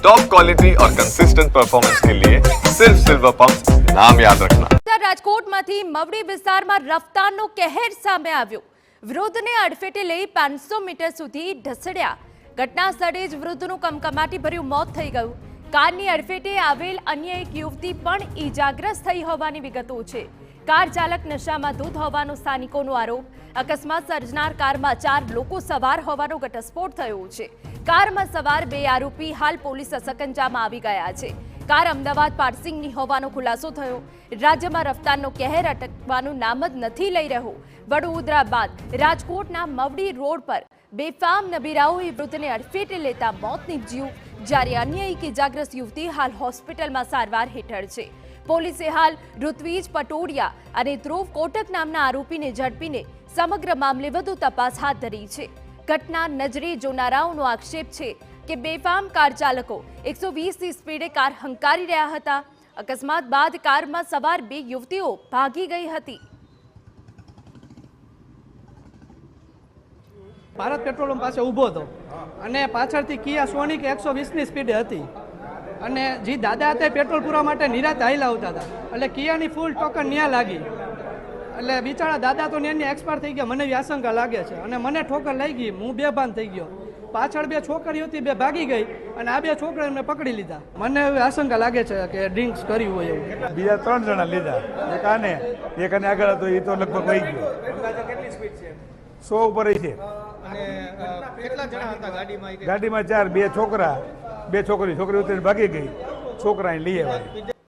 Top quality और consistent performance के लिए सिर्फ सिल्वर पंप नाम याद रखना। રાજકોટમાંથી મવડી વિસ્તારમાં રફતારનો કહેર સામે આવ્યો। વૃદ્ધને અડફેટે લઈ 500 મીટર સુધી ઢસડ્યા। ઘટના સ્થળે જ વૃદ્ધનું કમકમાટી ભર્યું મોત થઈ ગયું। કારની અડફેટે આવેલ અન્ય એક યુવતી પણ ઈજાગ્રસ્ત થઈ હોવાની વિગતો છે। કાર ચાલક નશામાં ધૂત હોવાનો સ્થાનિકોનો આરોપ। અકસ્માત સર્જનાર કારમાં 4 લોકો સવાર હોવાનો ઘટસ્ફોટ થયો છે। કારમાં સવાર 2 આરોપી હાલ પોલીસ સકંજામાં આવી ગયા છે। કાર અમદાવાદ પારસિંગની હોવાનો ખુલાસો થયો। રાજ્યમાં રફતારનો કહેર અટકવાનું નામ જ નથી લઈ રહ્યો। વડોદરા બાદ રાજકોટના મવડી રોડ પર બેફામ નબીરાઓએ વૃદ્ધને અડફેટે લેતા મોત નીપજ્યું, જ્યારે અન્ય એક ઇજાગ્રસ્ત યુવતી હાલ હોસ્પિટલમાં સારવાર હેઠળ છે। પોલીસે હાલ ઋત્વિજ પટોડિયા અને ધ્રુવ કોટક નામના આરોપીને ઝડપીને સમગ્ર મામલે વધુ તપાસ હાથ ધરી છે। ઘટના નજરે જોનારાઓનો આક્ષેપ છે કે બેફામ કાર ચાલકો 120ની સ્પીડે કાર હંકારી રહ્યા હતા। અકસ્માત બાદ કારમાં સવાર 2 યુવતીઓ ભાગી ગઈ હતી। ભારત પેટ્રોલ પંપ પાસે ઊભો હતો અને પાછળથી કિયા સોનિક 120ની સ્પીડે હતી અને જે દાદા હતા પેટ્રોલ પૂરવા માટે નિરાતે હાઈલા આવતા હતા એટલે કિયાની ફૂલ ટોકન ન્યા લાગી એટલે બિચારા દાદા તો ન્યાની એક્સપાયર થઈ ગયા। મને એવી આશંકા લાગે છે અને મને ઠોકર લાગી, હું બેભાન થઈ ગયો। પાછળ 2 છોકરીઓ હતી, 2 ભાગી ગઈ અને આ 2 છોકરાઓને મેં પકડી લીધા। મને એવી આશંકા લાગે છે કે ડ્રિંક્સ કરી હોય એવું। બીજા 3 જણા લીધા, એક આને આગળ હતો, એ તો લગભગ વહી ગયો। કેટલી સ્પીડ છે? 100 ઉપર છે। અને કેટલા જણા હતા ગાડીમાં? ગાડીમાં 4, 2 છોકરા, 2 છોકરી ઉતરીને ભાગી ગઈ, છોકરાને લઈ આવ્યા।